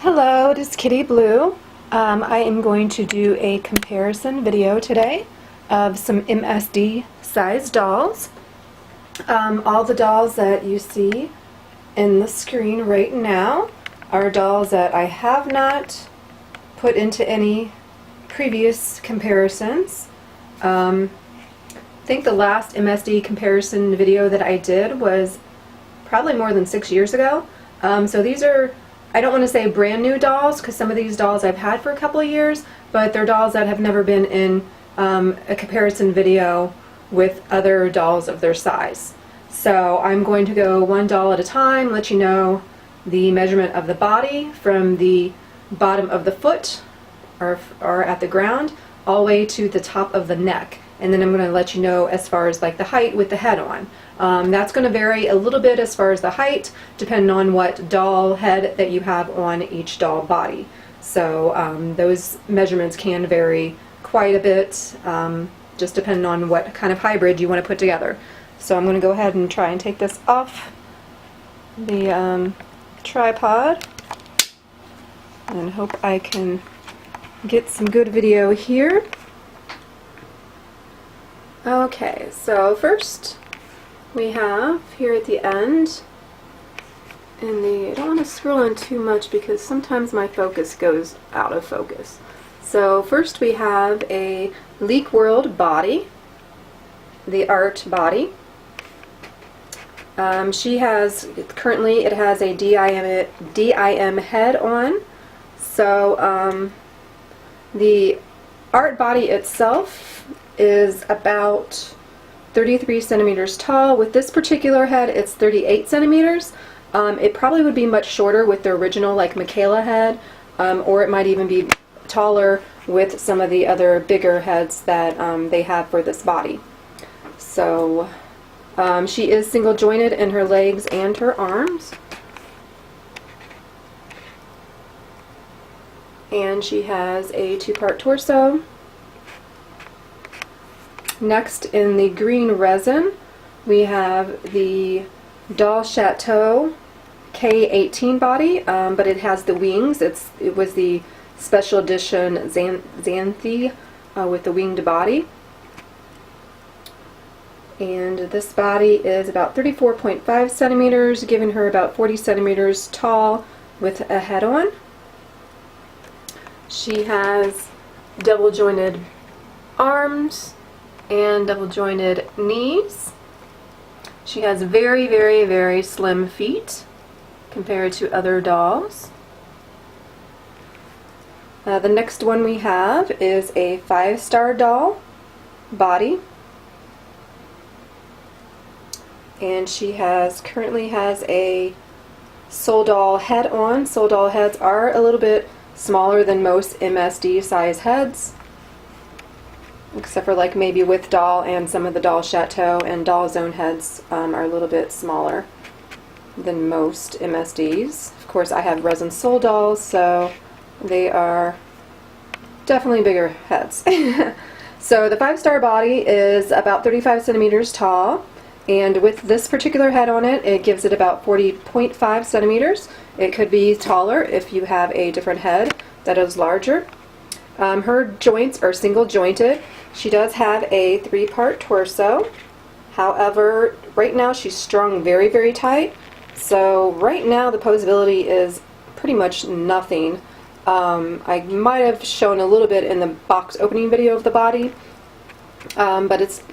Hello, this is Kitty Blue. I am going to do a comparison video today of some MSD size dolls. All the dolls that you see in the screen right now are dolls that I have not put into any previous comparisons. I think the last MSD comparison video that I did was probably more than 6 years ago. So these are, I don't want to say brand new dolls because some of these dolls I've had for a couple of years, but they're dolls that have never been in a comparison video with other dolls of their size. So I'm going to go one doll at a time, let you know the measurement of the body from the bottom of the foot or at the ground all the way to the top of the neck. And then I'm going to let you know as far as like the height with the head on. That's going to vary a little bit as far as the height, depending on what doll head that you have on each doll body. So those measurements can vary quite a bit, just depending on what kind of hybrid you want to put together. So I'm going to go ahead and try and take this off the tripod and hope I can get some good video here. Okay, so first we have here at the end, I don't want to scroll in too much because sometimes my focus goes out of focus. So first we have a Leek World body, the art body. Currently it has a DIM head on. So the art body itself is about 33 centimeters tall. With this particular head, it's 38 centimeters. It probably would be much shorter with the original, like Michaela head, or it might even be taller with some of the other bigger heads that they have for this body. So she is single jointed in her legs and her arms. And she has a two-part torso. Next, in the green resin, we have the Doll Chateau K18 body, but it has the wings. It was the special edition Xanthi with the winged body. And this body is about 34.5 centimeters, giving her about 40 centimeters tall with a head on. She has double jointed arms and double jointed knees. She has very, very, very slim feet compared to other dolls. The next one we have is a 5-star doll body. And she currently has a soul doll head on. Soul doll heads are a little bit smaller than most MSD size heads, except for like maybe with doll and some of the Doll Chateau and Doll Zone heads are a little bit smaller than most MSDs. Of course, I have Resin Soul dolls, so they are definitely bigger heads. So the 5-star body is about 35 centimeters tall, and with this particular head on it, it gives it about 40.5 centimeters. It could be taller if you have a different head that is larger. Her joints are single jointed. She does have a 3-part torso. However, right now she's strung very, very tight. So right now the posability is pretty much nothing. I might have shown a little bit in the box opening video of the body, but it's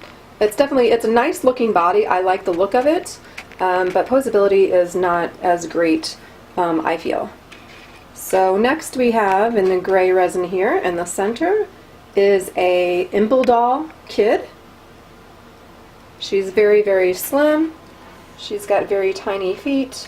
a nice looking body. I like the look of it, but posability is not as great, I feel. So next we have in the gray resin here in the center is a Imple doll kid. She's very, very slim. She's got very tiny feet.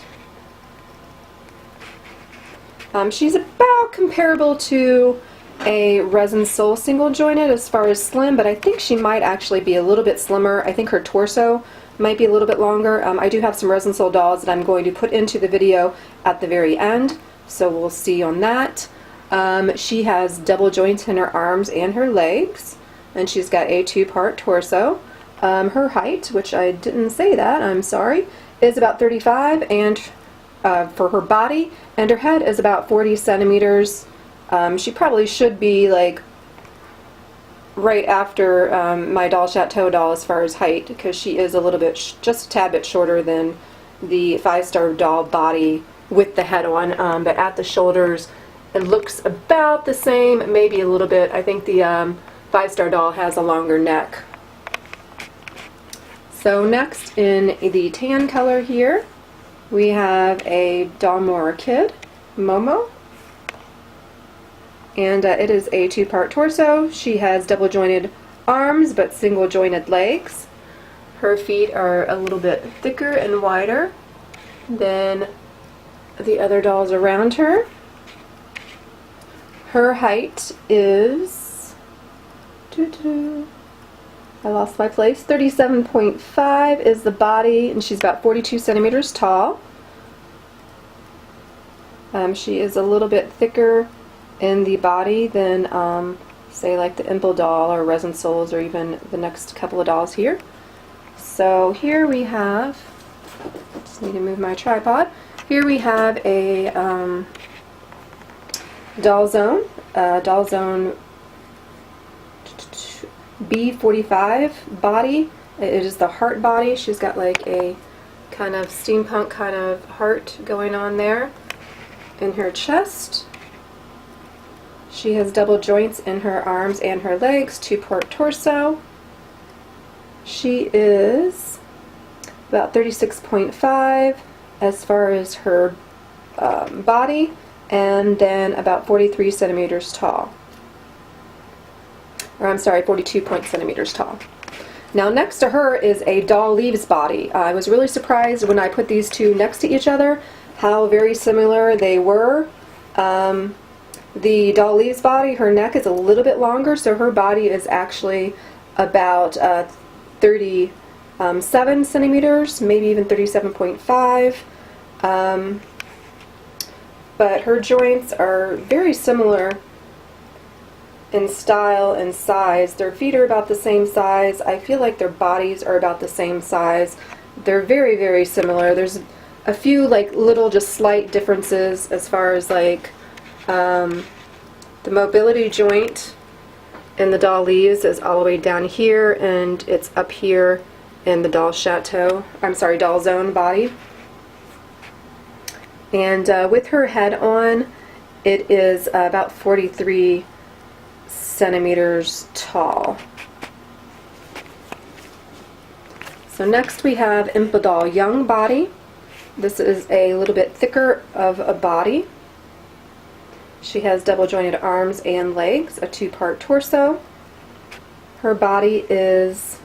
She's about comparable to a Resin Soul single jointed as far as slim, but I think she might actually be a little bit slimmer. I think her torso might be a little bit longer. I do have some Resin Soul dolls that I'm going to put into the video at the very end, so we'll see on that. She has double joints in her arms and her legs, and she's got a 2-part torso. Her height, which I didn't say that, I'm sorry, is about 35, and for her body, and her head is about 40 centimeters. She probably should be like right after my Doll Chateau doll as far as height, because she is a little bit, just a tad bit shorter than the 5-star doll body with the head on, but at the shoulders it looks about the same, maybe a little bit. I think the 5-star doll has a longer neck. So next, in the tan color here, we have a Dalmor kid, Momo. And it is a 2-part torso. She has double jointed arms but single jointed legs. Her feet are a little bit thicker and wider than the other dolls around her. Her height is, I lost my place, 37.5 is the body, and she's about 42 centimeters tall. She is a little bit thicker in the body than, say, like the Impel doll or Resin Souls or even the next couple of dolls here. So here we have, just need to move my tripod. Here we have a Doll Zone B45 body. It is the heart body. She's got like a kind of steampunk kind of heart going on there in her chest. She has double joints in her arms and her legs, 2-part torso. She is about 36.5 as far as her body, and then about 43 centimeters tall. Or I'm sorry, 42 centimeters tall. Now next to her is a Doll Leaves body. I was really surprised when I put these two next to each other how very similar they were. The Doll Leaves body, her neck is a little bit longer, so her body is actually about 37 centimeters, maybe even 37.5. But her joints are very similar in style and size. Their feet are about the same size. I feel like their bodies are about the same size. They're very, very similar. There's a few like little just slight differences as far as like the mobility joint in the Doll Leaves is all the way down here, and it's up here in the Doll Chateau, I'm sorry, Doll Zone body. And with her head on, it is about 43 centimeters tall. So next we have Impa Doll Young body. This is a little bit thicker of a body. She has double jointed arms and legs, a 2-part torso. Her body is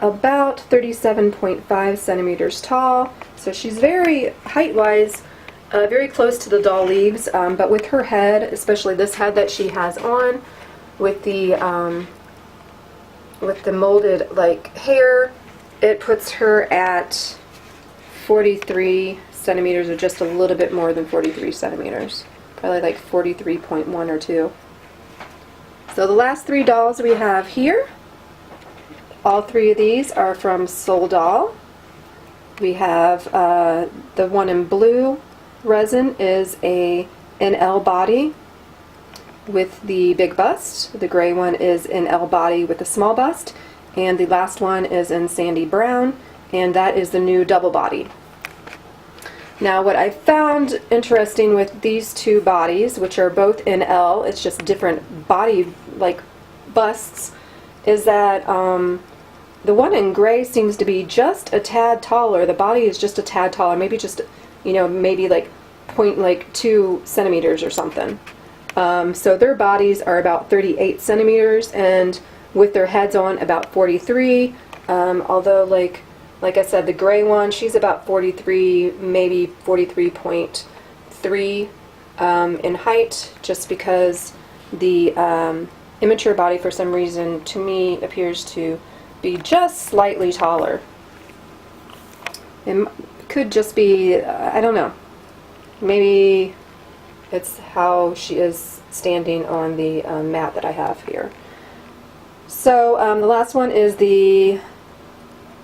about 37.5 centimeters tall, so she's very, height-wise, very close to the Doll Leaves, but with her head, especially this head that she has on, with the molded like hair, it puts her at 43 centimeters, or just a little bit more than 43 centimeters. Probably like 43.1 or 2. So the last 3 dolls we have here, all 3 of these are from Soul Doll. We have the one in blue, Resin, is a NL body with the big bust. The gray one is in L body with the small bust. And the last one is in Sandy Brown, and that is the new double body. Now what I found interesting with these 2 bodies, which are both in L, it's just different body like busts, is that the one in gray seems to be just a tad taller. The body is just a tad taller, maybe just, you know, maybe like 2 centimeters or something. So their bodies are about 38 centimeters, and with their heads on about 43. Although like I said, the gray one, she's about 43, maybe 43.3 in height, just because the immature body, for some reason, to me, appears to be just slightly taller. It could just be, I don't know, maybe it's how she is standing on the mat that I have here. So the last one is the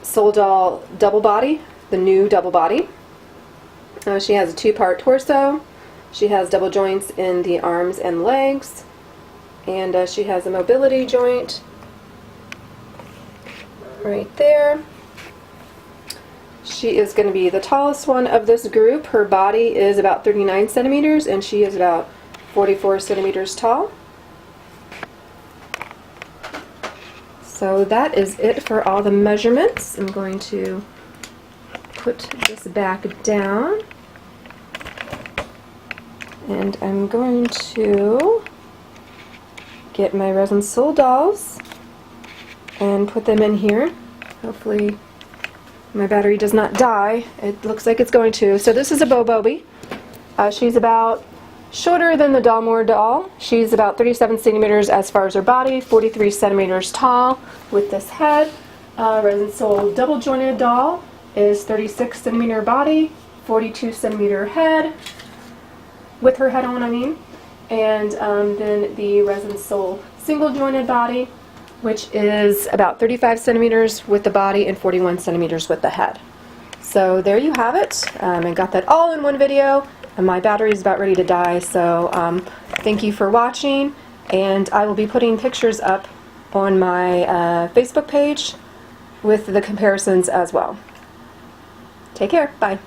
Soul Doll double body, the new double body. She has a two-part torso. She has double joints in the arms and legs. And she has a mobility joint right there. She is going to be the tallest one of this group. Her body is about 39 centimeters and she is about 44 centimeters tall. So that is it for all the measurements. I'm going to put this back down and I'm going to get my resin sole dolls and put them in here. Hopefully my battery does not die. It looks like it's going to. So this is a Bobobi. She's about shorter than the Dalmore doll. She's about 37 centimeters as far as her body, 43 centimeters tall with this head. Resin sole double jointed doll is 36 centimeter body, 42 centimeter head, with her head on, I mean. And then the resin sole single jointed body, which is about 35 centimeters with the body and 41 centimeters with the head. So there you have it. I got that all in one video, and my battery is about ready to die, so thank you for watching, and I will be putting pictures up on my Facebook page with the comparisons as well. Take care. Bye.